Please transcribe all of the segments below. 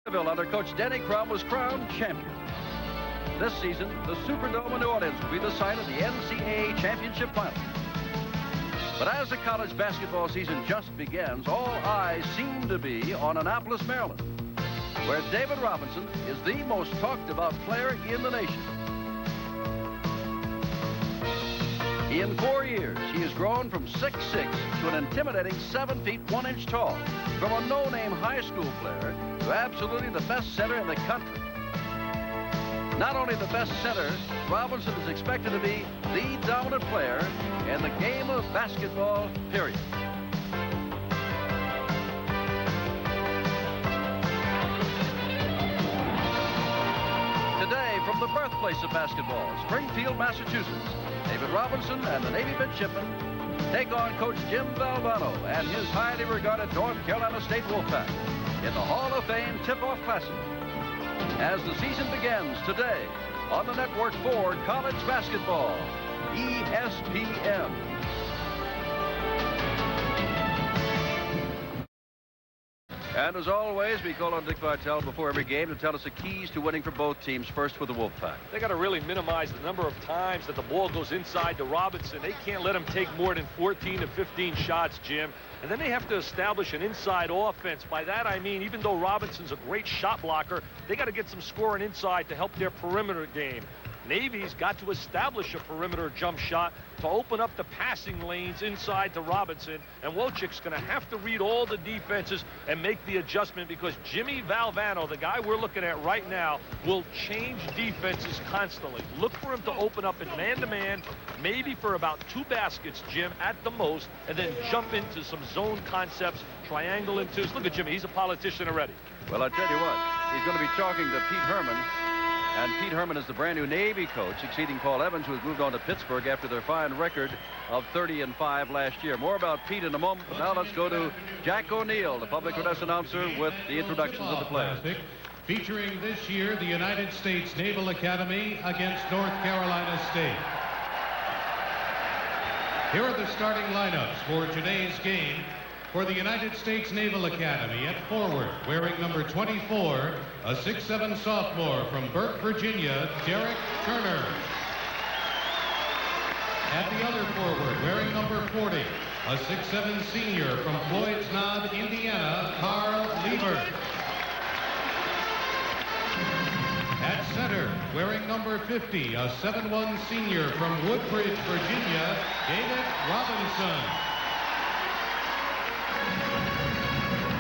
Under coach Denny Crum was crowned champion. This season, the Superdome in New Orleans will be the site of the NCAA Championship Final. But as the college basketball season just begins, all eyes seem to be on Annapolis, Maryland, where David Robinson is the most talked about player in the nation. In 4 years, he has grown from 6'6" to an intimidating 7 feet 1 inch tall, from a no-name high school player to absolutely the best center in the country. Not only the best center, Robinson is expected to be the dominant player in the game of basketball, period. Today, from the birthplace of basketball, Springfield, Massachusetts, David Robinson and the Navy midshipmen take on Coach Jim Valvano and his highly regarded North Carolina State Wolfpack in the Hall of Fame Tip-Off Classic. As the season begins today on the network for college basketball, ESPN. And as always, we call on Dick Vitale before every game to tell us the keys to winning for both teams. First with the Wolfpack. They got to really minimize the number of times that the ball goes inside to Robinson. They can't let him take more than 14 to 15 shots, Jim. And then they have to establish an inside offense. By that I mean, even though Robinson's a great shot blocker, they got to get some scoring inside to help their perimeter game. Navy's got to establish a perimeter jump shot to open up the passing lanes inside to Robinson. And Wojcik's going to have to read all the defenses and make the adjustment, because Jimmy Valvano, the guy we're looking at right now, will change defenses constantly. Look for him to open up in man-to-man, maybe for about 2 baskets, Jim, at the most, and then jump into some zone concepts, triangle into. Look at Jimmy. He's a politician already. Well, I tell you what, he's going to be talking to Pete Herman. And Pete Herman is the brand new Navy coach, succeeding Paul Evans, who has moved on to Pittsburgh after their fine record of 30-5 last year. More about Pete in a moment. But now let's go to Jack O'Neill, the public address announcer, with the introductions of the players. Featuring this year the United States Naval Academy against North Carolina State. Here are the starting lineups for today's game. For the United States Naval Academy, at forward, wearing number 24, a 6'7" sophomore from Burke, Virginia, Derek Turner. At the other forward, wearing number 40, a 6'7" senior from Floyd's Knob, Indiana, Carl Liebert. At center, wearing number 50, a 7'1" senior from Woodbridge, Virginia, David Robinson.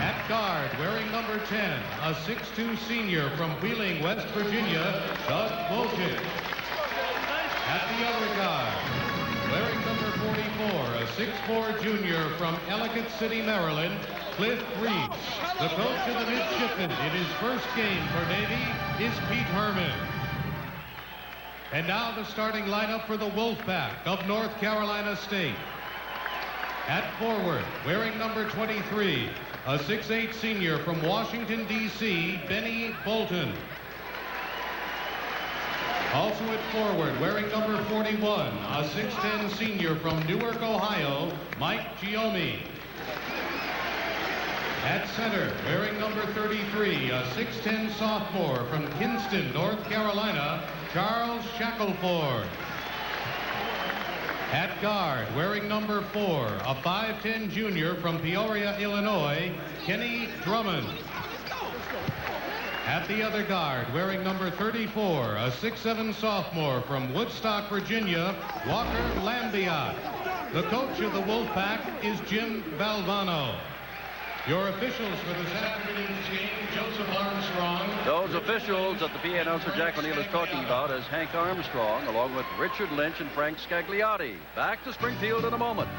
At guard, wearing number 10, a 6'2" senior from Wheeling, West Virginia, Doug Wojcik. At the other guard, wearing number 44, a 6'4" junior from Ellicott City, Maryland, Cliff Reeves. The coach of the midshipmen in his first game for Navy is Pete Herman. And now the starting lineup for the Wolfpack of North Carolina State. At forward, wearing number 23, a 6'8" senior from Washington, D.C., Benny Bolton. Also at forward, wearing number 41, a 6'10" senior from Newark, Ohio, Mike Giomi. At center, wearing number 33, a 6'10" sophomore from Kinston, North Carolina, Charles Shackelford. At guard, wearing number 4, a 5'10" junior from Peoria, Illinois, Kenny Drummond. At the other guard, wearing number 34, a 6'7" sophomore from Woodstock, Virginia, Walker Lambiot. The coach of the Wolfpack is Jim Valvano. Your officials for this afternoon's game, Joseph Armstrong. Those officials that the PA announcer Jack O'Neill is talking about is Hank Armstrong, along with Richard Lynch and Frank Scagliotti. Back to Springfield in a moment.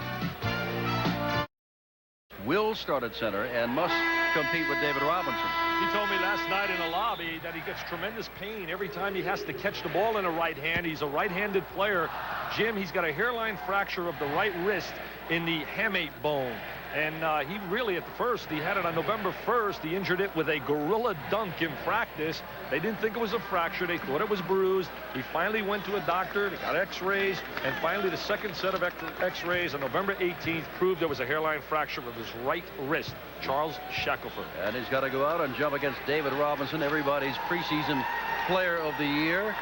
Will start at center and must compete with David Robinson. He told me last night in the lobby that he gets tremendous pain every time he has to catch the ball in a right hand. He's a right-handed player. Jim, he's got a hairline fracture of the right wrist in the hamate bone. And he really, at the first, he had it on November 1st. He injured it with a gorilla dunk in practice. They didn't think it was a fracture. They thought it was bruised. He finally went to a doctor. They got x-rays. And finally, the second set of x-rays on November 18th proved there was a hairline fracture of his right wrist. Charles Shackelford. And he's got to go out and jump against David Robinson, everybody's preseason player of the year.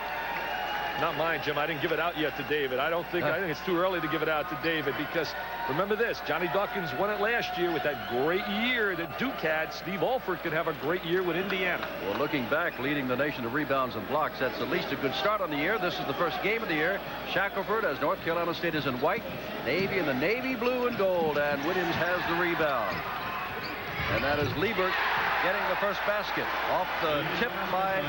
Not mine, Jim. I didn't give it out yet to David. I think it's too early to give it out to David, because remember this, Johnny Dawkins won it last year with that great year that Duke had. Steve Alford could have a great year with Indiana. Well, looking back, leading the nation to rebounds and blocks, that's at least a good start on the year. This is the first game of the year. Shackelford, as North Carolina State is in white, Navy in the navy blue and gold, and Williams has the rebound. And that is Liebert getting the first basket off the tip by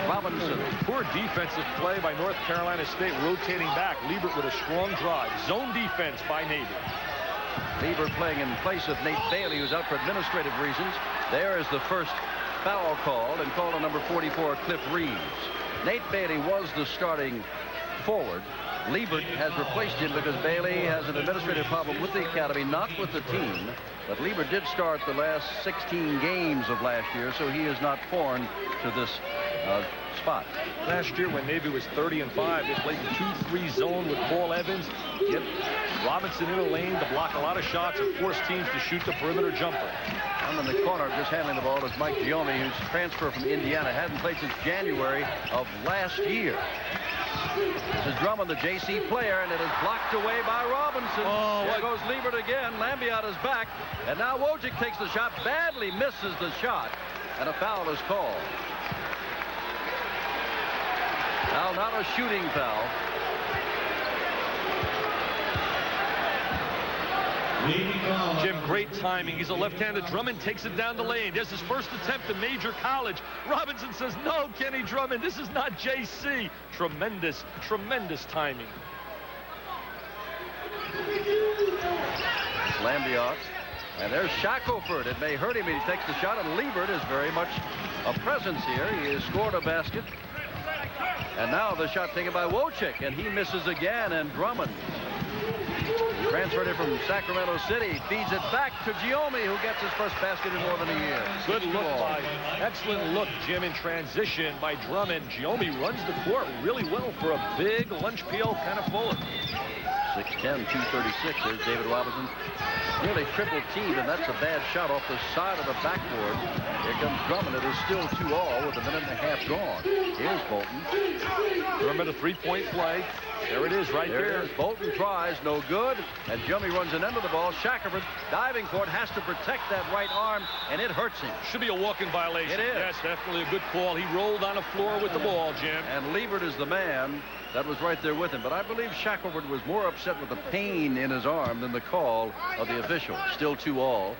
Robinson. Poor defensive play by North Carolina State, rotating back. Liebert with a strong drive. Zone defense by Navy. Liebert playing in place of Nate Bailey, who's out for administrative reasons. There is the first foul called, and called on number 44, Cliff Reeves. Nate Bailey was the starting forward. Liebert has replaced him because Bailey has an administrative problem with the academy, not with the team. But Liebert did start the last 16 games of last year, so he is not foreign to this spot. Last year, when Navy was 30-5, they played the 2-3 zone with Paul Evans. Get Robinson in a lane to block a lot of shots and force teams to shoot the perimeter jumper. And in the corner, just handling the ball, is Mike Giommi, who's transferred from Indiana. Hadn't played since January of last year. This is Drummond, the JC player, and it is blocked away by Robinson. There goes Liebert again. Lambiot is back, and now Wojcik takes the shot, badly misses the shot, and a foul is called. Now, not a shooting foul. Jim, great timing. He's a left-handed. Drummond takes it down the lane. There's his first attempt at major college. Robinson says, no, Kenny Drummond, this is not JC. Tremendous, tremendous timing. Lambiot. And there's Shackelford. It may hurt him, and he takes the shot, and Liebert is very much a presence here. He has scored a basket. And now the shot taken by Wojcik, and he misses again, and Drummond transferred it from Sacramento City, feeds it back to Giommi, who gets his first basket in more than a year. Good look excellent look, Jim, in transition by Drummond. Giommi runs the court really well for a big lunch peel kind of forward. 6'10", 236. There's David Robinson. Nearly triple teamed, and that's a bad shot off the side of the backboard. Here comes Drummond. It is still 2-all with a minute and a half gone. Here's Bolton. Remember the three-point play. There it is right there. It is. Bolton tries, no good. And Giommi runs an end of the ball. Shackelford diving for it, has to protect that right arm, and it hurts him. Should be a walking violation. It is. Yes, definitely a good call. He rolled on the floor with the ball, Jim. And Liebert is the man that was right there with him. But I believe Shackelford was more upset with the pain in his arm than the call of the official. Still 2-all.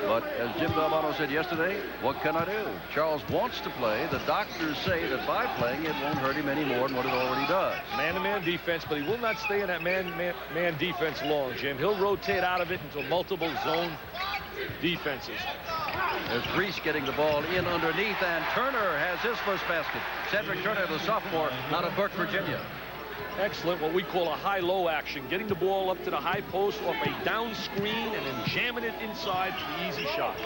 But as Jim Valvano said yesterday, what can I do? Charles wants to play. The doctors say that by playing, it won't hurt him any more than what it already does. Man-to-man defense, but he will not stay in that man defense long, Jim. He'll rotate out of it into multiple zone defenses. There's Reese getting the ball in underneath, and Turner has his first basket. Cedric Turner, the sophomore, out of Burke, Virginia. Excellent, what we call a high-low action. Getting the ball up to the high post off a down screen and then jamming it inside for the easy shot.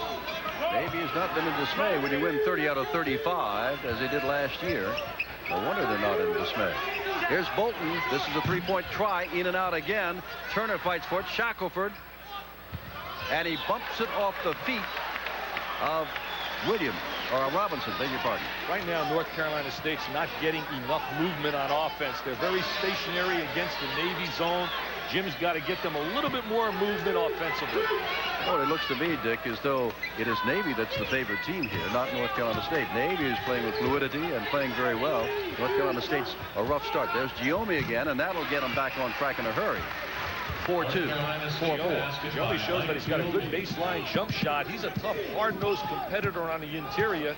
Navy has not been in dismay when you win 30 out of 35, as they did last year. No wonder they're not in dismay. Here's Bolton. This is a three-point try. In and out again. Turner fights for it. Shackelford. And he bumps it off the feet of Williams, or Robinson, beg your pardon. Right now, North Carolina State's not getting enough movement on offense. They're very stationary against the Navy zone. Jim's got to get them a little bit more movement offensively. Well, it looks to me, Dick, as though it is Navy that's the favorite team here, not North Carolina State. Navy is playing with fluidity and playing very well. North Carolina State's a rough start. There's Giommi again, and that'll get them back on track in a hurry. 4-2, 4-4. Giommi shows that he's got a good baseline jump shot. He's a tough, hard-nosed competitor on the interior.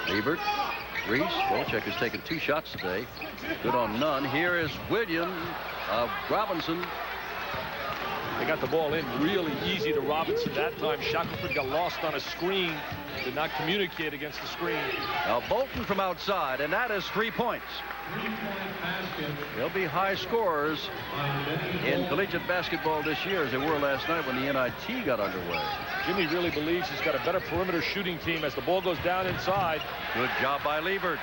Liebert, Reese, Wojcik has taken 2 shots today. Good on none. Here is Williams, Robinson. They got the ball in really easy to Robinson that time. Shackelford got lost on a screen. Did not communicate against the screen. Now Bolton from outside, and that is 3 points. There'll be high scores in collegiate basketball this year as there were last night when the NIT got underway. Jimmy really believes he's got a better perimeter shooting team as the ball goes down inside. Good job by Liebert.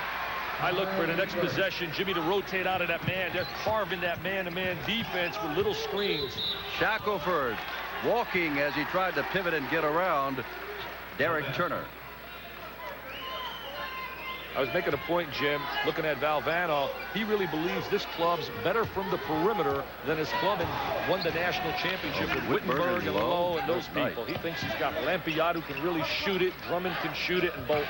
I look for the next possession, Jimmy to rotate out of that man. They're carving that man-to-man defense with little screens. Shackelford walking as he tried to pivot and get around Derek Turner. I was making a point, Jim, looking at Valvano. He really believes this club's better from the perimeter than his club and won the national championship with Wittenberg and Lowe and those people. He thinks he's got Lampiot who can really shoot it, Drummond can shoot it, and Bolton.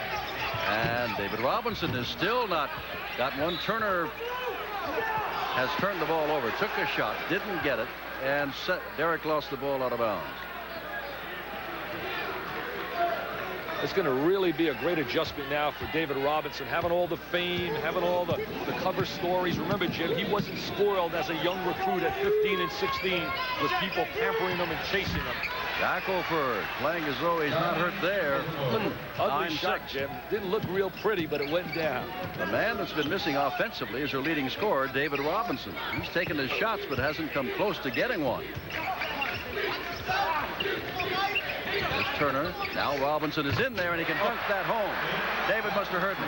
And David Robinson is still not got one. Turner has turned the ball over, took a shot, didn't get it, and Derek lost the ball out of bounds. It's going to really be a great adjustment now for David Robinson, having all the fame, having all the cover stories. Remember, Jim, he wasn't spoiled as a young recruit at 15 and 16 with people pampering him and chasing him. Shackelford playing as though he's not hurt there. Ugly shot, Jim. Didn't look real pretty, but it went down. The man that's been missing offensively is their leading scorer, David Robinson. He's taken his shots but hasn't come close to getting one. There's Turner. Now Robinson is in there and he can dunk that home. David must have heard me.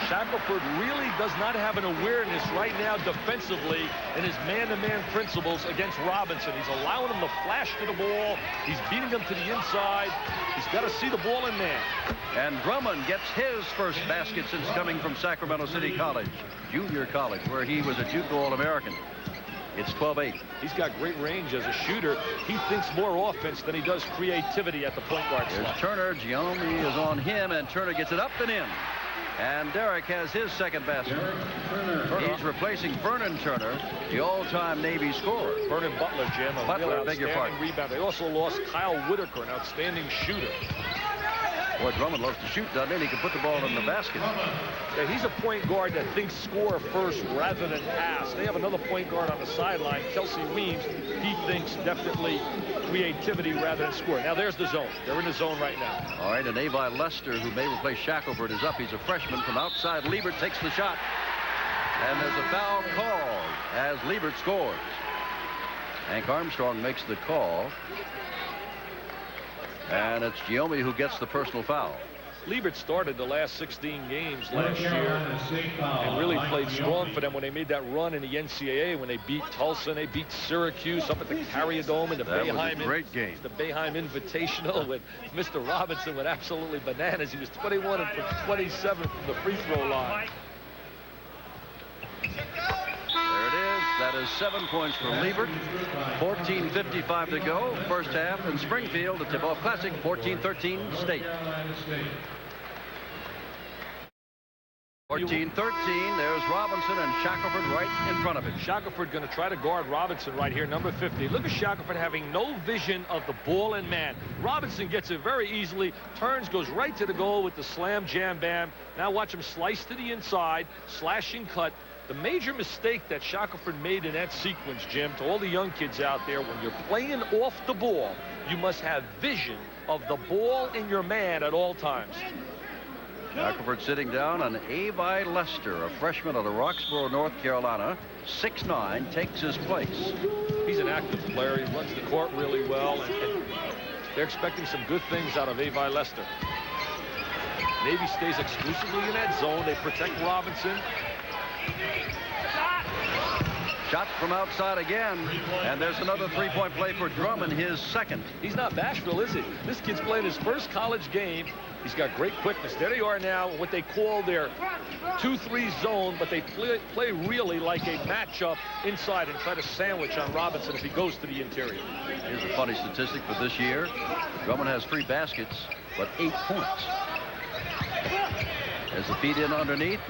Shackelford really does not have an awareness right now defensively in his man-to-man principles against Robinson. He's allowing him to flash to the ball. He's beating him to the inside. He's got to see the ball in man. And Drummond gets his first basket since coming from Sacramento City College, junior college, where he was a JUCO All-American. It's 12-8. He's got great range as a shooter. He thinks more offense than he does creativity at the point guard There's slot. Turner. Giambi is on him, and Turner gets it up and in. And Derek has his second basket. He's replacing Vernon Turner, the all-time Navy scorer. Vernon Butler, Jim, a Butler, real beg your outstanding pardon. rebound. They also lost Kyle Whitaker, an outstanding shooter. Boy, Drummond loves to shoot, doesn't he? He can put the ball in the basket. Yeah, he's a point guard that thinks score first rather than pass. They have another point guard on the sideline, Kelsey Weems. He thinks definitely creativity rather than score. Now there's the zone. They're in the zone right now. All right, and Avi Lester, who may replace Shackelford, is up. He's a freshman from outside. Liebert takes the shot. And there's a foul called as Liebert scores. Hank Armstrong makes the call. And it's Giambi who gets the personal foul. Liebert started the last 16 games last year and really played strong for them when they made that run in the NCAA, when they beat Tulsa and they beat Syracuse up at the Carrier-Dome in the That was a Boeheim. great game. The Boeheim Invitational with Mr. Robinson went absolutely bananas. He was 21 and from 27 from the free throw line. There it is. That is 7 points for Liebert. 14:55 to go. First half in Springfield. The Tip-Off Classic. 14-13 State. 14-13. There's Robinson and Shackelford right in front of him. Shackelford going to try to guard Robinson right here, number 50. Look at Shackelford having no vision of the ball and man. Robinson gets it very easily, turns, goes right to the goal with the slam, jam, bam. Now watch him slice to the inside, slash and cut. The major mistake that Shackelford made in that sequence, Jim, to all the young kids out there, when you're playing off the ball, you must have vision of the ball and your man at all times. Shackelford sitting down, and Avi Lester, a freshman out of Roxborough, North Carolina, 6'9", takes his place. He's an active player. He runs the court really well, and they're expecting some good things out of Avi Lester. Navy stays exclusively in that zone. They protect Robinson. Shot from outside again, and there's another three-point play for Drummond, his second. He's not bashful, is he? This kid's playing his first college game. He's got great quickness. There they are now, what they call their 2-3 zone, but they play really like a matchup inside and try to sandwich on Robinson if he goes to the interior. Here's a funny statistic for this year. Drummond has 3 baskets, but 8 points. As the feed in underneath,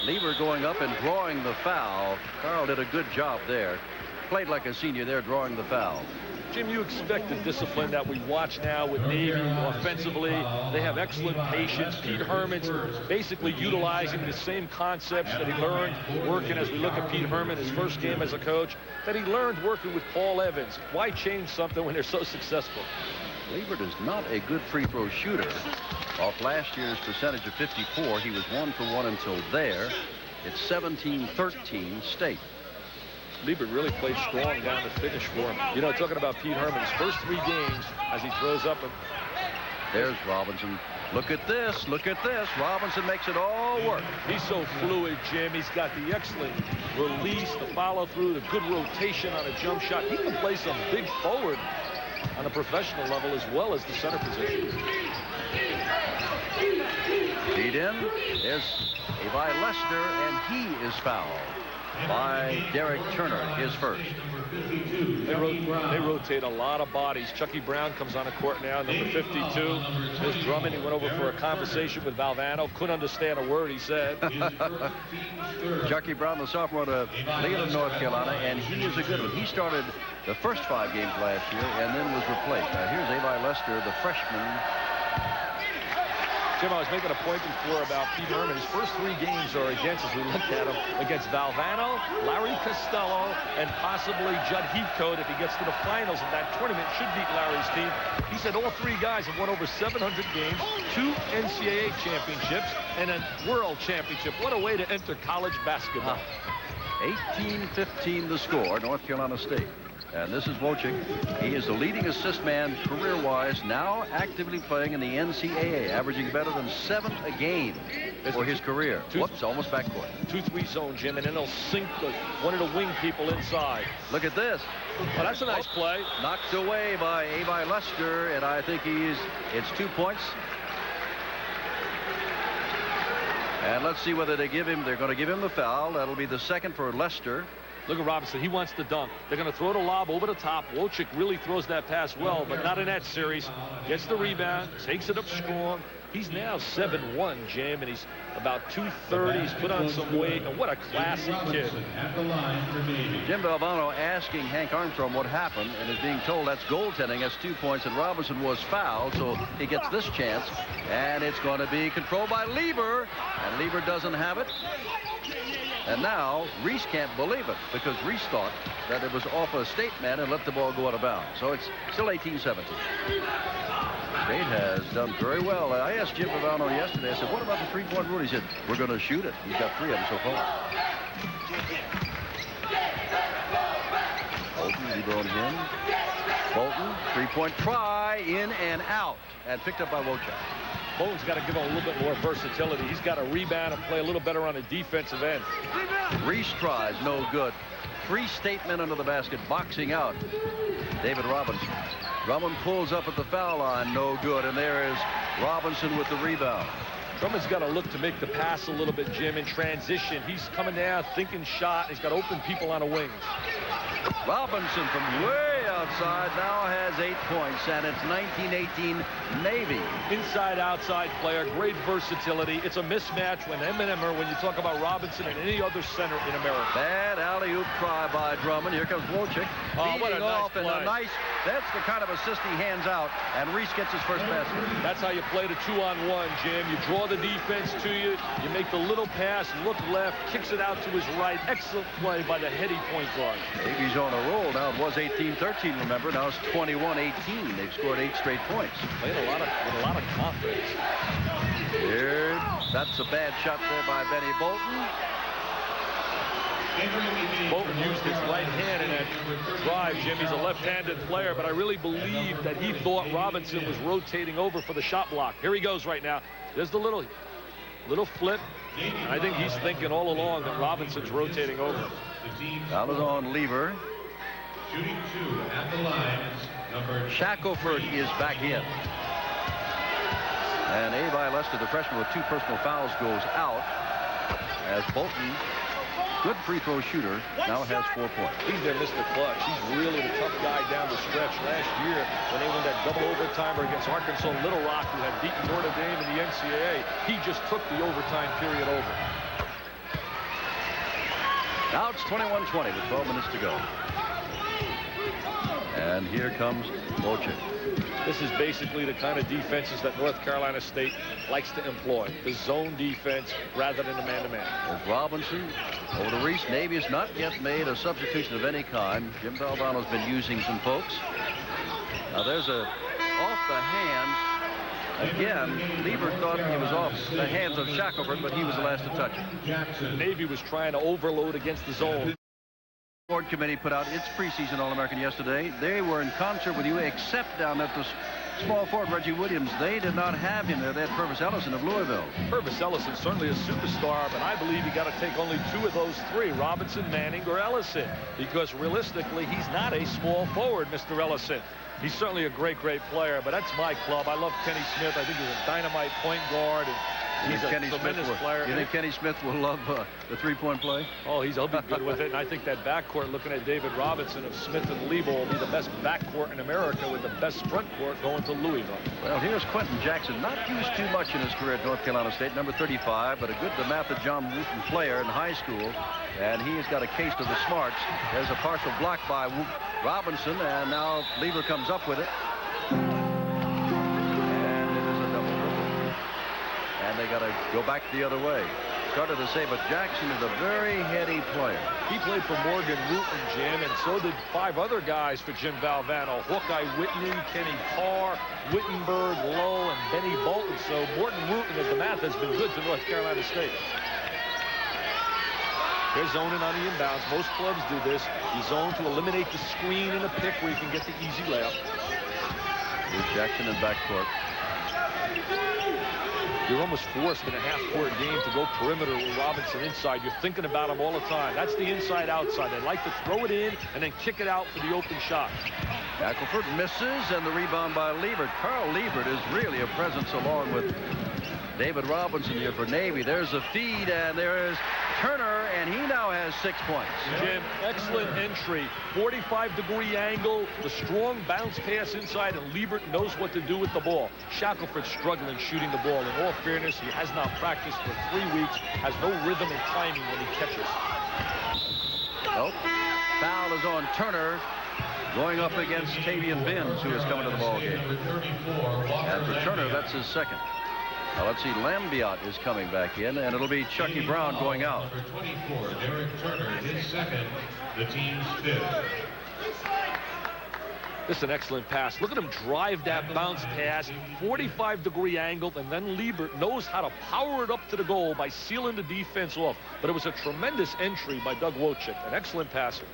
Liebert going up and drawing the foul. Carl did a good job there. Played like a senior there, drawing the foul. Jim, you expect the discipline that we watch now with Navy offensively. They have excellent patience. Pete Herman's basically utilizing the same concepts that he learned working, as we look at Pete Herman, his first game as a coach, that he learned working with Paul Evans. Why change something when they're so successful? Liebert is not a good free throw shooter. Off last year's percentage of 54, he was 1 for 1 until there. It's 17-13 State. Liebert really played strong down the finish for him. You know, talking about Pete Herman, his first 3 games as he throws up. There's Robinson. Look at this. Look at this. Robinson makes it all work. He's so fluid, Jim. He's got the excellent release, the follow through, the good rotation on a jump shot. He can play some big forward on a professional level as well as the center position. Feed in. There's Levi Lester, and he is fouled by Derek Turner, his first. They rotate a lot of bodies. Chucky Brown comes on the court now, number 52. There's Drummond. He went over for a conversation with Valvano. Couldn't understand a word he said. Chucky Brown, the sophomore to Leland, North Carolina, and he is a good one. He started the first 5 games last year and then was replaced. Now here's Levi Lester, the freshman. Jim, I was making a point before about Pete Herman. His first 3 games are against, as we looked at him, against Valvano, Larry Costello, and possibly Judd Heathcote if he gets to the finals of that tournament. Should beat Larry's team. He said all 3 guys have won over 700 games, 2 NCAA championships, and a world championship. What a way to enter college basketball. 18-15 the score, North Carolina State. And this is Wojcik. He is the leading assist man career-wise, now actively playing in the NCAA, averaging better than 7 a game for his career. Whoops, almost backcourt. 2-3 zone, Jim, and then they'll sink one of the wing people inside. Look at this. Oh, that's a nice play. Knocked away by Levi Lester, and I think it's 2 points. And let's see whether they're going to give him the foul. That'll be the second for Lester. Look at Robinson. He wants to dunk. They're going to throw the lob over the top. Wojcik really throws that pass well, but not in that series. Gets the rebound, takes it up strong. He's now 7'1", Jim, and he's about 230. He's put on some weight, and what a classy kid. Jim Valvano asking Hank Armstrong what happened, and is being told that's goaltending. That's 2 points, and Robinson was fouled, so he gets this chance, and it's going to be controlled by Lieber, and Lieber doesn't have it. And now Reese can't believe it, because Reese thought that it was off a State man and let the ball go out of bounds. So it's still 18-17. State has done very well. I asked Jim Valvano yesterday, I said, what about the 3-point rule? He said, we're going to shoot it. He's got 3 of them so far. Bolton, Lieber on him. Bolton, 3-point try, in and out, and picked up by Wojcik. Bolton's got to give him a little bit more versatility. He's got to rebound and play a little better on the defensive end. Reese tries, no good. 3 State men under the basket, boxing out David Robinson. Drummond pulls up at the foul line, no good, and there is Robinson with the rebound. Drummond's got to look to make the pass a little bit, Jim, in transition. He's coming down, thinking shot. He's got open people on the wings. Robinson from way outside now has 8 points, and it's 19-18 Navy. Inside outside player, great versatility. It's a mismatch when when you talk about Robinson and any other center in America. Bad alley-oop try by Drummond. Here comes Wojcik. Oh, what a nice play. That's the kind of assist he hands out, and Reese gets his first basket. That's how you play the 2-on-1, Jim. You draw the defense to you. You make the little pass, look left, kicks it out to his right. Excellent play by the heady point guard. Navy's on a roll now. It was 18-13, remember. Now it's 21-18. They've scored 8 straight points. Played with a lot of confidence. Here, that's a bad shot there by Benny Bolton. Bolton used his right hand in that drive, Jim. He's a left-handed player, but I really believe that he thought Robinson was rotating over for the shot block. Here he goes right now. There's the little flip. And I think he's thinking all along that Robinson's rotating over. Foul is on Lieber. Shooting 2 at the line is number Shackelford is back in. And Levi Lester, the freshman with 2 personal fouls, goes out as Bolton, good free throw shooter, now has 4 points. He's their Mr. Clutch. He's really the tough guy down the stretch. Last year, when they won that double overtimer against Arkansas Little Rock, who had beaten Notre Dame in the NCAA, he just took the overtime period over. Now it's 21-20 with 12 minutes to go. And here comes Wojcik. This is basically the kind of defenses that North Carolina State likes to employ. The zone defense rather than the man-to-man. There's Robinson over to Reese. Navy has not yet made a substitution of any kind. Jim Valvano's been using some folks. Now there's a off the hands. Again, Liebert thought it was off the hands of Shackelford, but he was the last to touch it. Navy was trying to overload against the zone. The board committee put out its preseason All-American yesterday. They were in concert with you, except down at the small forward Reggie Williams. They did not have him there. They had Purvis Ellison of Louisville. Purvis Ellison certainly a superstar, but I believe you got to take only 2 of those 3, Robinson, Manning, or Ellison, because realistically, he's not a small forward, Mr. Ellison. He's certainly a great player, but that's my club. I love Kenny Smith. I think he's a dynamite point guard, and he's a tremendous player. You think Kenny Smith will love the three-point play? Oh, he'll be good with it, and I think that backcourt, looking at David Robinson of Smith and Lebo, will be the best backcourt in America with the best front court going to Louisville. Well, here's Quentin Jackson, not used too much in his career at North Carolina State, number 35, but a good DeMatha John Wooten player in high school, and he has got a case of the smarts. There's a partial block by Robinson, and now Lieber comes up with it. And it is a double dribble. And they got to go back the other way. Started to say, but Jackson is a very heady player. He played for Morgan Wooten, Jim, and so did 5 other guys for Jim Valvano. Hawkeye Whitney, Kenny Carr, Wittenberg, Lowe, and Benny Bolton. So Morgan Wooten at DeMatha has been good to North Carolina State. They're zoning on the inbounds. Most clubs do this. You zone to eliminate the screen and the pick where you can get the easy layup. Here's Jackson in backcourt. You're almost forced in a half-court game to go perimeter with Robinson inside. You're thinking about him all the time. That's the inside-outside. They like to throw it in and then kick it out for the open shot. Shackelford misses, and the rebound by Liebert. Carl Liebert is really a presence along with David Robinson here for Navy. There's a feed, and there is Turner, and he now has 6 points. Jim, excellent entry. 45-degree angle, the strong bounce pass inside, and Liebert knows what to do with the ball. Shackelford's struggling shooting the ball. In all fairness, he has not practiced for 3 weeks, has no rhythm and timing when he catches. Nope. Foul is on Turner, going up against Tavian Binns, who is coming to the ball game. And for Turner, that's his second. Now let's see, Lambiot is coming back in, and it'll be Chucky Brown going out. Number 24, Derek Turner, his second, the team's 5th. This is an excellent pass. Look at him drive that bounce pass, 45-degree angle, and then Liebert knows how to power it up to the goal by sealing the defense off. But it was a tremendous entry by Doug Wojcik, an excellent passer.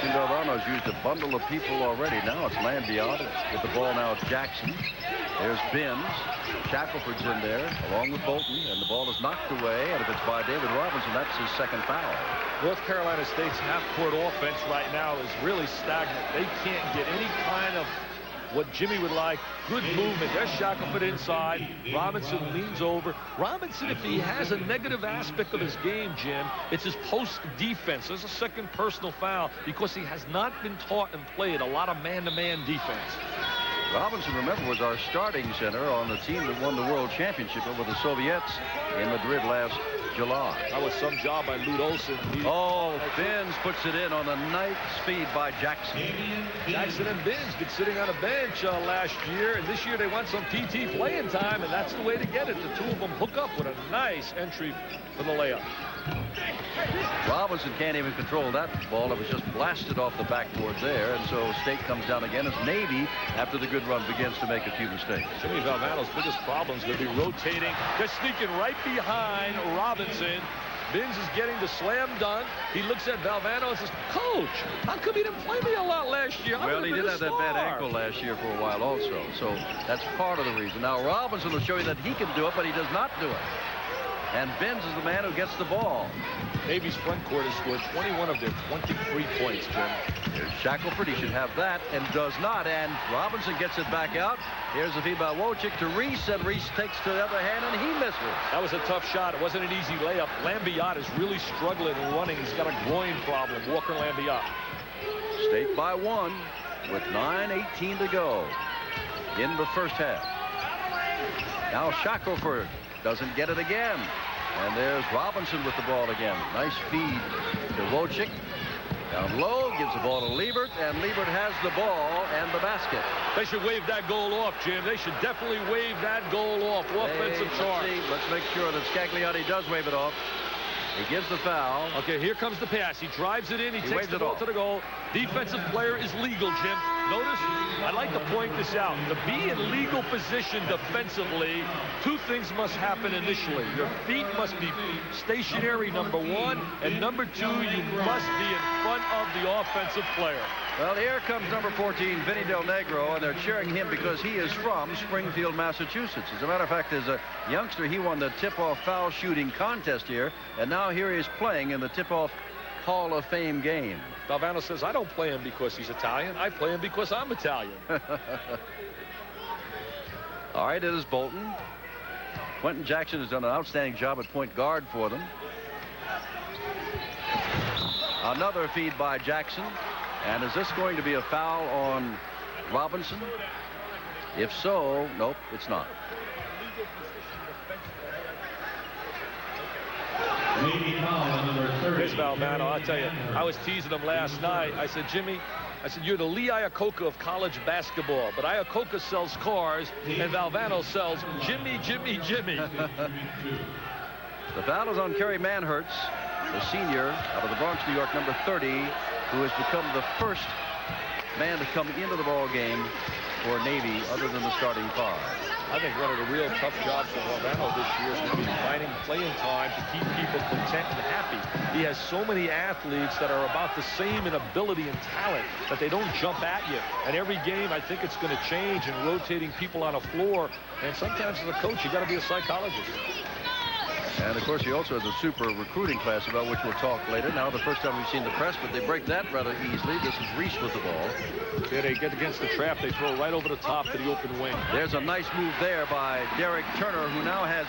Jim Valvano's used a bundle of people already. Now it's Lambiot. With the ball now, it's Jackson. There's Binns. Shackelford's in there, along with Bolton, and the ball is knocked away. And if it's by David Robinson, that's his second foul. North Carolina State's half-court offense right now is really stagnant. They can't get any kind of what Jimmy would like. Good movement. There's Shackelford inside. Robinson leans over. Robinson, if he has a negative aspect of his game, Jim, it's his post defense. There's a second personal foul because he has not been taught and played a lot of man-to-man defense. Robinson, remember, was our starting center on the team that won the World Championship over the Soviets in Madrid last July. That was some job by Lute Olson. Oh, Binns puts it in on a nice feed by Jackson. Jackson and Binns been sitting on a bench last year, and this year they want some PT playing time, and that's the way to get it. The 2 of them hook up with a nice entry for the layup. Robinson can't even control that ball. It was just blasted off the backboard there, and so State comes down again as Navy, after the good run, begins to make a few mistakes. Jimmy Valvano's biggest problem is going to be rotating. They're sneaking right behind Robinson. Binns is getting the slam dunk. He looks at Valvano and says, Coach, how come he didn't play me a lot last year? Well, he did have that bad ankle last year for a while also, so that's part of the reason. Now, Robinson will show you that he can do it, but he does not do it. And Binns is the man who gets the ball. Navy's front court has scored 21 of their 23 points, Jim. Here's Shackelford. He should have that and does not. And Robinson gets it back out. Here's the feed by Wojcik to Reese, and Reese takes to the other hand, and he misses. That was a tough shot. It wasn't an easy layup. Lambiot is really struggling and running. He's got a groin problem, Walker Lambiot. State by 1 with 9:18 to go in the first half. Now Shackelford doesn't get it again. And there's Robinson with the ball again. Nice feed to Wojcik. Down low, gives the ball to Liebert, and Liebert has the ball and the basket. They should wave that goal off, Jim. They should definitely wave that goal off. Offensive charge. Let's make sure that Scagliotti does wave it off. He gives the foul. Okay, here comes the pass. He drives it in. He takes the ball to the goal. Defensive player is legal, Jim. Notice, I'd like to point this out. To be in legal position defensively, two things must happen initially. Your feet must be stationary, number one, and number two, you must be in front of the offensive player. Well, here comes number 14, Vinny Del Negro, and they're cheering him because he is from Springfield, Massachusetts. As a matter of fact, as a youngster, he won the tip-off foul shooting contest here, and now here he is playing in the tip-off Hall of Fame game. Valvano says, I don't play him because he's Italian. I play him because I'm Italian. All right, it is Bolton. Quentin Jackson has done an outstanding job at point guard for them. Another feed by Jackson. And is this going to be a foul on Robinson? If so, nope, it's not. Here's Valvano. I'll tell you, I was teasing him last night. I said, Jimmy, you're the Lee Iacocca of college basketball, but Iacocca sells cars, and Valvano sells Jimmy, Jimmy, Jimmy. The foul is on Kerry Manhertz, the senior out of the Bronx, New York, number 30, who has become the first man to come into the ball game for Navy other than the starting five. I think one of the real tough jobs for Valvano this year is going to be finding playing time to keep people content and happy. He has so many athletes that are about the same in ability and talent that they don't jump at you. And every game, I think it's going to change and rotating people on a floor. And sometimes as a coach, you got to be a psychologist. And, of course, he also has a super recruiting class about which we'll talk later. Now, the first time we've seen the press, but they break that rather easily. This is Reese with the ball. Yeah, they get against the trap. They throw right over the top to the open wing. There's a nice move there by Derek Turner, who now has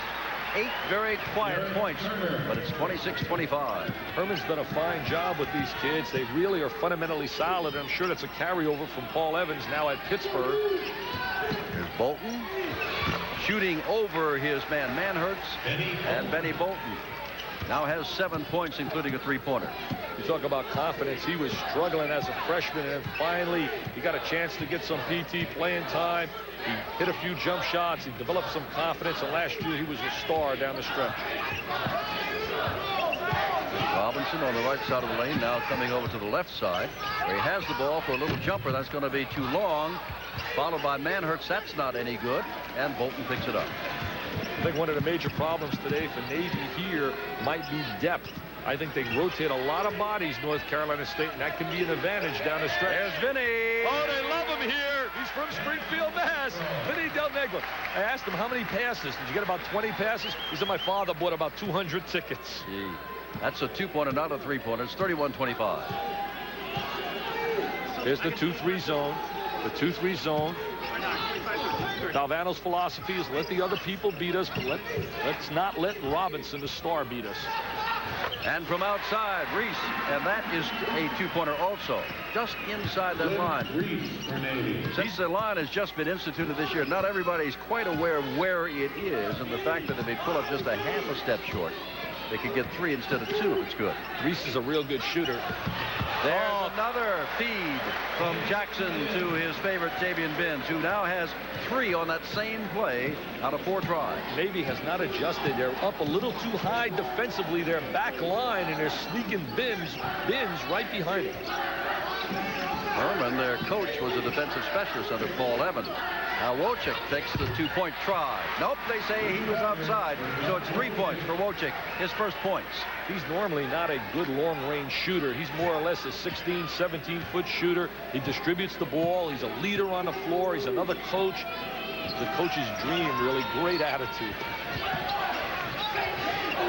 8 very quiet points, but it's 26-25. Herman's done a fine job with these kids. They really are fundamentally solid, and I'm sure that's a carryover from Paul Evans now at Pittsburgh. Here's Bolton. Shooting over his man Manhertz, and Benny Bolton now has 7 points, including a three-pointer. You talk about confidence. He was struggling as a freshman, and finally he got a chance to get some PT playing time. He hit a few jump shots. He developed some confidence, and last year he was a star down the stretch. Robinson on the right side of the lane, now coming over to the left side, where he has the ball for a little jumper. That's going to be too long. Followed by Manhertz. That's not any good. And Bolton picks it up. I think one of the major problems today for Navy here might be depth. I think they rotate a lot of bodies, North Carolina State, and that can be an advantage down the stretch. There's Vinny. Oh, they love him here. He's from Springfield, Mass. Vinny Del Negro. I asked him, how many passes? Did you get about 20 passes? He said, my father bought about 200 tickets. Gee, that's a two-pointer, not a three-pointer. It's 31-25. There's the 2-3 zone. The 2-3 zone. Valvano's philosophy is let the other people beat us, but let's not let Robinson, the star, beat us. And from outside, Reese, and that is a two-pointer also, just inside that line. Since the line has just been instituted this year, not everybody's quite aware of where it is, and the fact that if they pull up just a half a step short, they could get 3 instead of 2 if it's good. Reese is a real good shooter. There's another feed from Jackson to his favorite Tavian Binns, who now has 3 on that same play out of 4 tries. Navy has not adjusted. They're up a little too high defensively. They're back line, and they're sneaking Binns right behind it. Herman, their coach, was a defensive specialist under Paul Evans. Now Wojcik takes the 2-point try. Nope, they say he was outside. So it's 3 points for Wojcik, his first points. He's normally not a good long-range shooter. He's more or less a 16, 17-foot shooter. He distributes the ball. He's a leader on the floor. He's another coach. The coach's dream, really. Great attitude.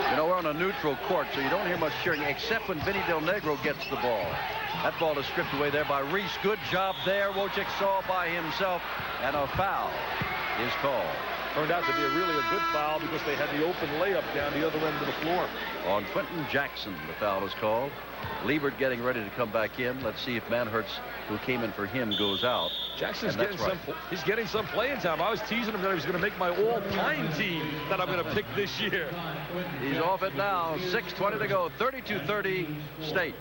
You know, we're on a neutral court, so you don't hear much cheering, except when Vinny Del Negro gets the ball. That ball is stripped away there by Reese. Good job there. Wojcik saw by himself, and a foul is called. Turned out to be a good foul because they had the open layup down the other end of the floor. On Quentin Jackson, the foul is called. Liebert getting ready to come back in. Let's see if Manhertz, who came in for him, goes out. Jackson's getting he's getting some playing time. I was teasing him that he was going to make my all-time team that I'm going to pick this year. He's off it now. 6:20 to go. 32-30 State.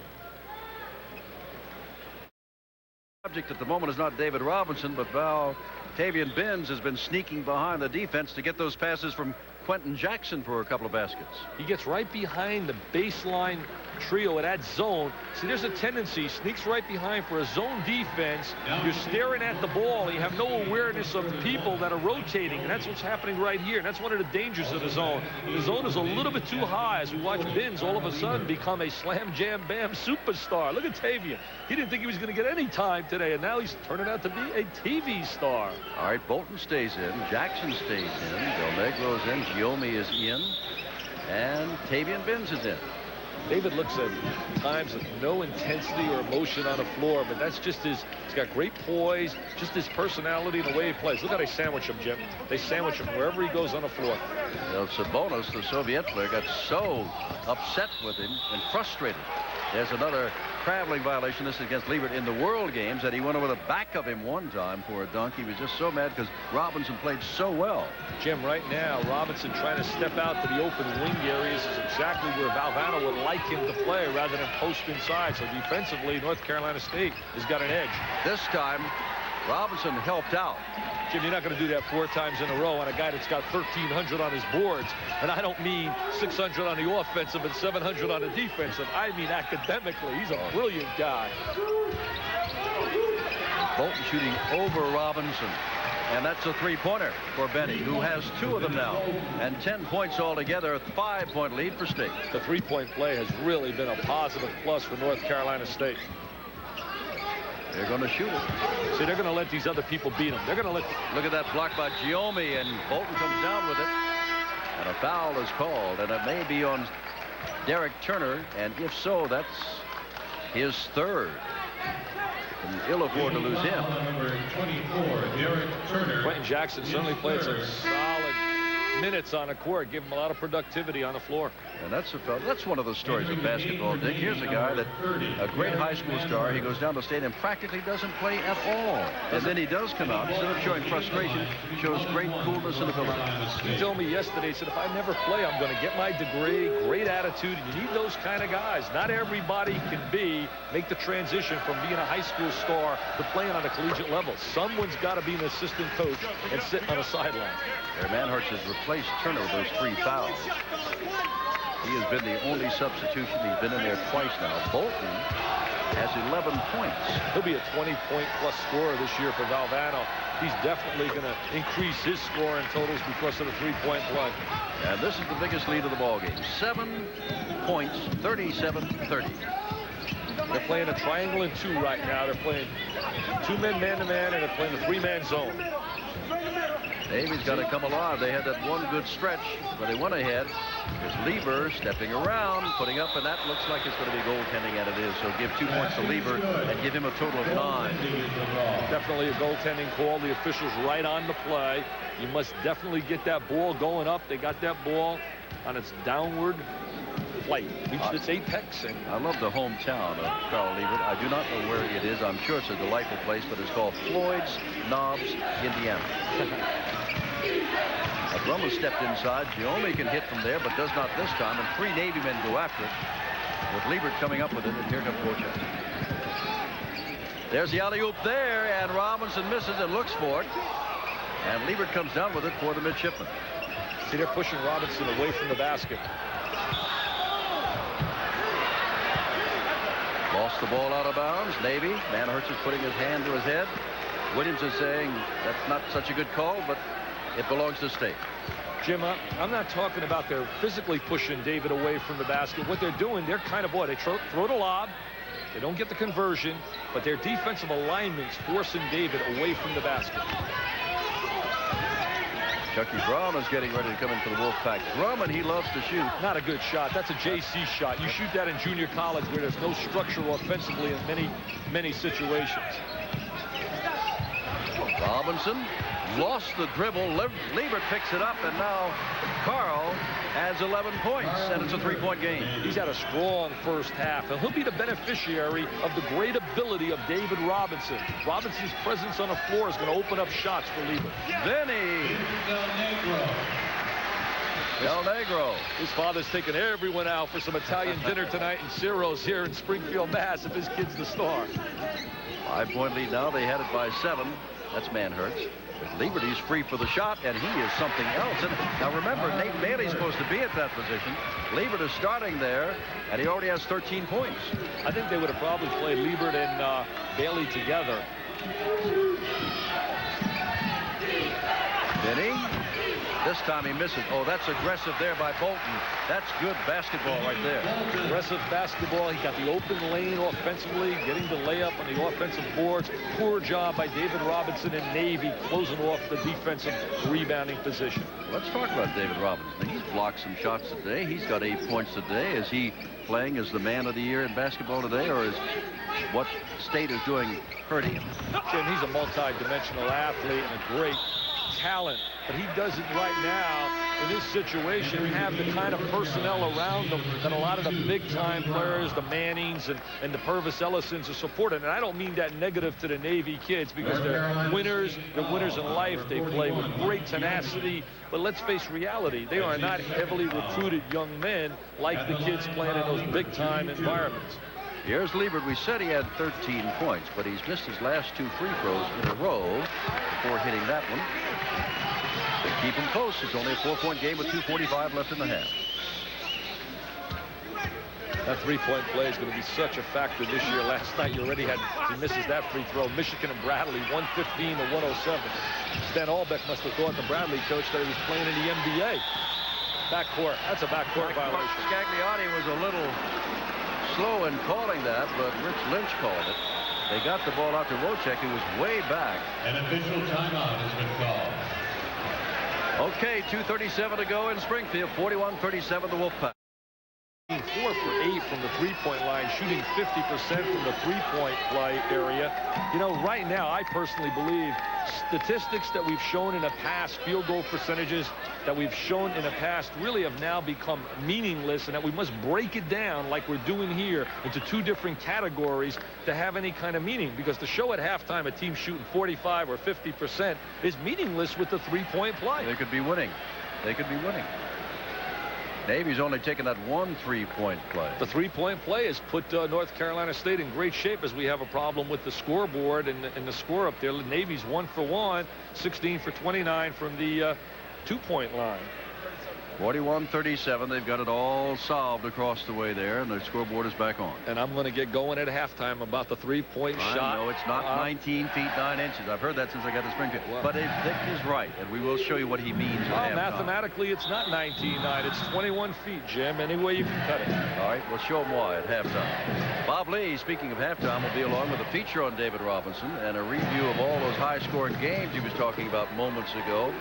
Subject at the moment is not David Robinson, but Tavian Benz has been sneaking behind the defense to get those passes from Quentin Jackson for a couple of baskets. He gets right behind the baseline trio at that zone. See, there's a tendency, sneaks right behind for a zone defense. You're staring at the ball. You have no awareness of people that are rotating, and that's what's happening right here. And that's one of the dangers of the zone. The zone is a little bit too high as we watch Benz all of a sudden become a slam jam bam superstar. Look at Tavian. He didn't think he was going to get any time today, and now he's turning out to be a TV star. All right, Bolton stays in. Jackson stays in. Del Negro's in. Giomi is in. And Tavian Benz is in. David looks at times with no intensity or emotion on the floor, but that's just he's got great poise, just his personality and the way he plays. Look how they sandwich him, Jim. They sandwich him wherever he goes on the floor. Well, Sabonis, the Soviet player, got so upset with him and frustrated. There's another traveling violation. This is against Liebert in the World Games, that he went over the back of him one time for a dunk. He was just so mad because Robinson played so well. Jim, right now, Robinson trying to step out to the open wing areas is exactly where Valvano would like him to play rather than post inside. So defensively, North Carolina State has got an edge. This time, Robinson helped out. Jim, you're not going to do that 4 times in a row on a guy that's got 1,300 on his boards. And I don't mean 600 on the offensive and 700 on the defensive. I mean academically. He's a brilliant guy. Bolton shooting over Robinson. And that's a three-pointer for Benny, who has 2 of them now. And 10 points altogether, a 5-point lead for State. The three-point play has really been a positive plus for North Carolina State. They're going to shoot it. See, they're going to let these other people beat them. They're going to let... Look at that block by Giomi, and Bolton comes down with it. And a foul is called, and it may be on Derek Turner, and if so, that's his 3rd. And ill afford to lose him. Number 24, Derek Turner. Quentin Jackson certainly played some solid minutes on the court, give him a lot of productivity on the floor. And that's one of the stories of basketball, Dick. Here's a guy that a great high school star. He goes down to State and practically doesn't play at all. And then he does come out, instead of showing frustration, shows great coolness and ability. He told me yesterday, he said, if I never play, I'm going to get my degree, great attitude. And you need those kind of guys. Not everybody can make the transition from being a high school star to playing on a collegiate level. Someone's got to be an assistant coach and sit on a sideline. Manhurst has replaced Turner with those 3 fouls. He has been the only substitution. He's been in there twice now. Bolton has 11 points. He'll be a 20-point plus scorer this year for Valvano. He's definitely going to increase his scoring totals because of the 3-point play. And this is the biggest lead of the ballgame. 7 points, 37-30. They're playing a triangle and 2 right now. They're playing 2 men man-to-man, and they're playing a 3-man zone. Navy's got to come alive. They had that one good stretch, but they went ahead. There's Lieber stepping around, putting up, and that looks like it's going to be goaltending, and it is. So give 2 points to Lieber and give him a total of 9. Definitely a goaltending call. The officials right on the play. You must definitely get that ball going up. They got that ball on its downward flight. Reached its apex. And I love the hometown of Carl Liebert. I do not know where it is. I'm sure it's a delightful place, but it's called Floyd's Knobs, Indiana. Drummond stepped inside. Giomi can hit from there, but does not this time. And 3 Navy men go after it, with Liebert coming up with it. And here comes Borchak. There's the alley-oop there, and Robinson misses and looks for it. And Liebert comes down with it for the midshipman. See, they're pushing Robinson away from the basket. Lost the ball out of bounds. Navy. Manhurst is putting his hand to his head. Williams is saying that's not such a good call, but it belongs to State. Jim, I'm not talking about they're physically pushing David away from the basket. What they're doing, they're kind of they throw the lob. They don't get the conversion, but their defensive alignment's forcing David away from the basket. Chucky Brown is getting ready to come in for the Wolfpack. Drummond, he loves to shoot. Not a good shot. That's a JC shot. You shoot that in junior college where there's no structure offensively in many situations. Robinson lost the dribble. Liebert picks it up, and now Carl has 11 points, and it's a 3-point game. He's had a strong first half, and he'll be the beneficiary of the great ability of David Robinson. Robinson's presence on the floor is going to open up shots for Liebert. Benny. Del Negro. His father's taking everyone out for some Italian dinner tonight in Ciro's here in Springfield, Mass. If his kid's the star. 5-point lead now. They had it by 7. That's Manhertz. But Liberty's free for the shot, and he is something else. And now remember, Nate Bailey's supposed to be at that position. Liebert is starting there, and he already has 13 points. I think they would have probably played Liebert and Bailey together. Benning. This time he misses. Oh, that's aggressive there by Bolton. That's good basketball right there. Aggressive basketball. He got the open lane offensively, getting the layup on the offensive boards. Poor job by David Robinson and Navy closing off the defensive rebounding position. Let's talk about David Robinson. He's blocked some shots today. He's got 8 points today. Is he playing as the man of the year in basketball today, or is what State is doing hurting him? Jim, he's a multi-dimensional athlete and a great talent, but he doesn't right now in this situation have the kind of personnel around him that a lot of the big-time players, the Mannings and the Purvis Ellisons, are supporting. And I don't mean that negative to the Navy kids, because they're winners in life. They play with great tenacity, but let's face reality, they are not heavily recruited young men like the kids playing in those big-time environments. Here's Liebert. We said he had 13 points, but he's missed his last 2 free throws in a row before hitting that one. They keep him close. It's only a 4-point game with 2:45 left in the half. That 3-point play is going to be such a factor this year. Last night you already had, he misses that free throw. Michigan and Bradley, 115 to 107. Stan Albeck must have thought, the Bradley coach, that he was playing in the NBA. Backcourt. That's a backcourt violation. Scagliotti was a little slow in calling that, but Rich Lynch called it. They got the ball out to Wojcik, who was way back. An official timeout has been called. Okay, 2:37 to go in Springfield. 41-37 the Wolfpack. 4 for 8 from the three-point line, shooting 50% from the three-point play area. You know, right now, I personally believe statistics that we've shown in the past, field goal percentages that we've shown in the past, really have now become meaningless, and that we must break it down like we're doing here into 2 different categories to have any kind of meaning, because to show at halftime a team shooting 45 or 50% is meaningless with the three-point play. They could be winning. They could be winning. Navy's only taken that 1 3-point play. The 3-point play has put North Carolina State in great shape, as we have a problem with the scoreboard and the score up there. Navy's 1 for 1, 16 for 29 from the 2-point line. 41-37. They've got it all solved across the way there, and the scoreboard is back on. And I'm going to get going at halftime about the 3-point shot. No, it's not 19 feet 9 inches. I've heard that since I got to Springfield. Well, but Dick is right, and we will show you what he means. Well, mathematically, it's not 19-9. It's 21 feet, Jim. Any way you can cut it. All right, we'll show him why at halftime. Bob Lee, speaking of halftime, will be along with a feature on David Robinson and a review of all those high-scoring games he was talking about moments ago.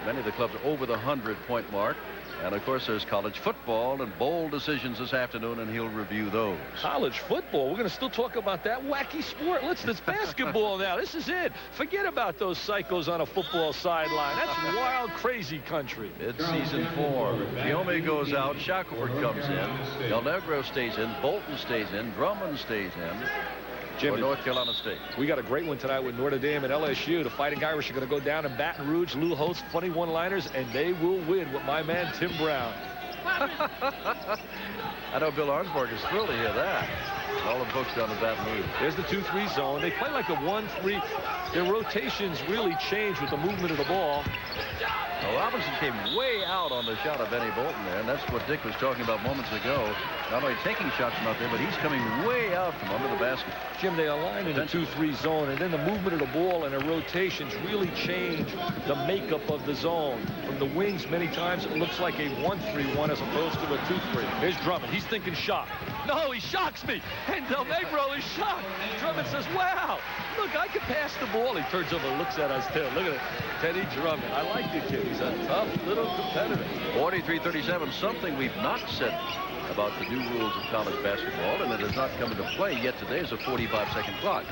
Many of the clubs over the 100-point mark. And, of course, there's college football and bowl decisions this afternoon, and he'll review those. College football? We're going to still talk about that wacky sport. It's basketball now. This is it. Forget about those psychos on a football sideline. That's wild, crazy country. Mid-season form. Guillaume goes out. Shackelford comes in. Del Negro stays in. Bolton stays in. Drummond stays in. Jimmy, for North Carolina State. We got a great one tonight with Notre Dame and LSU. The Fighting Irish are going to go down in Baton Rouge. Lou hosts funny one-liners, and they will win with my man Tim Brown. I know Bill Arnsberg is thrilled to hear that. All the folks down in Baton Rouge. There's the 2-3 zone. They play like a 1-3. Their rotations really change with the movement of the ball. Well, Robinson came way out on the shot of Benny Bolton there, and that's what Dick was talking about moments ago. Not only taking shots from out there, but he's coming way out from under the basket. Jim, they align in a 2-3 zone, and then the movement of the ball and the rotations really change the makeup of the zone. From the wings, many times it looks like a 1-3-1 as opposed to a 2-3. Here's Drummond. He's thinking shot. No, he shocks me. And Del Negro is shocked. Drummond says, wow, look, I can pass the ball. He turns over and looks at us, too. Look at it. Teddy Drummond. I like the kid. He's a tough little competitor. 43-37, something we've not said about the new rules of college basketball, and it has not come into play yet today, is a 45-second clock.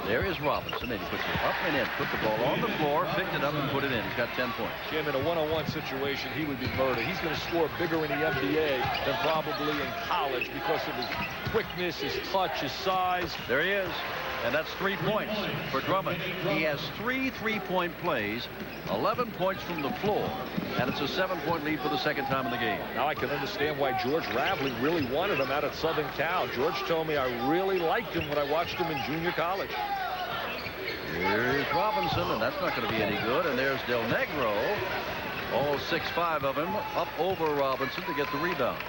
There is Robinson, and he puts it up and in. Put the ball on the floor, picked it up, and put it in. He's got 10 points. Jim, in a one-on-one situation, he would be murdered. He's going to score bigger in the NBA than probably in college because of his quickness, his touch, his size. There he is. And that's 3 points for Drummond. He has 3 3-point plays, 11 points from the floor, and it's a 7-point lead for the second time in the game. Now I can understand why George Raveling really wanted him out at Southern Cal. George told me I really liked him when I watched him in junior college. Here's Robinson, and that's not going to be any good. And there's Del Negro, all 6'5" of him, up over Robinson to get the rebound.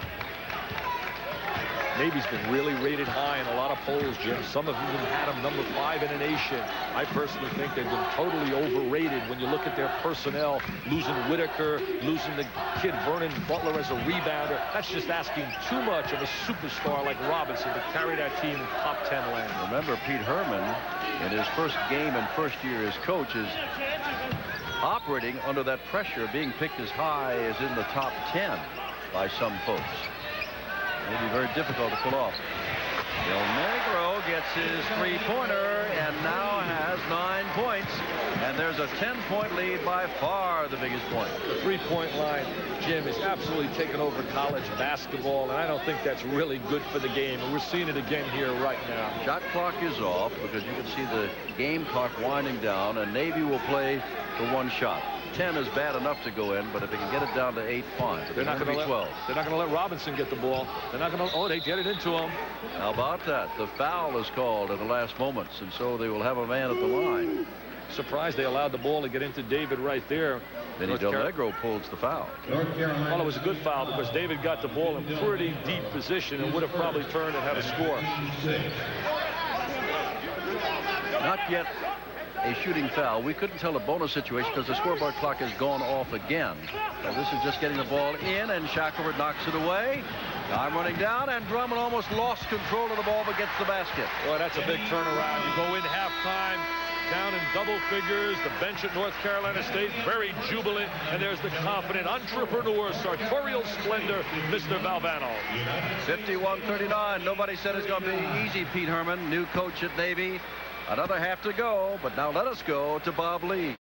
Navy's been really rated high in a lot of polls, Jim. Some of them even had him number 5 in the nation. I personally think they've been totally overrated when you look at their personnel. Losing Whitaker, losing the kid Vernon Butler as a rebounder. That's just asking too much of a superstar like Robinson to carry that team in top 10 land. Remember, Pete Herman, in his first game and first year as coach, is operating under that pressure, being picked as high as in the top 10 by some folks. It'll be very difficult to pull off. Del Negro gets his three-pointer and now has 9 points. And there's a 10-point lead, by far the biggest point. The three-point line, Jim, is absolutely taken over college basketball, and I don't think that's really good for the game. And we're seeing it again here right now. Shot clock is off because you can see the game clock winding down, and Navy will play for 1 shot. 10 is bad enough to go in, but if they can get it down to 8, fine. But they're not going to 12. They're not going to let Robinson get the ball. They're not going to. Oh, they get it into him. How about that? The foul is called in the last moments, and so they will have a man at the line. Surprised they allowed the ball to get into David right there. Then Del Negro pulls the foul. Well, it was a good foul because David got the ball in pretty deep position and would have probably turned and had a score. Not yet a shooting foul. We couldn't tell a bonus situation because the scoreboard clock has gone off again. So this is just getting the ball in, and Shackelford knocks it away. Time running down, and Drummond almost lost control of the ball but gets the basket. Boy, that's a big turnaround. You go in halftime, down in double figures. The bench at North Carolina State very jubilant, and there's the confident entrepreneur, sartorial splendor, Mr. Valvano. 51-39. Nobody said it's going to be easy, Pete Herman, new coach at Navy. Another half to go, but now let us go to Bob Lee.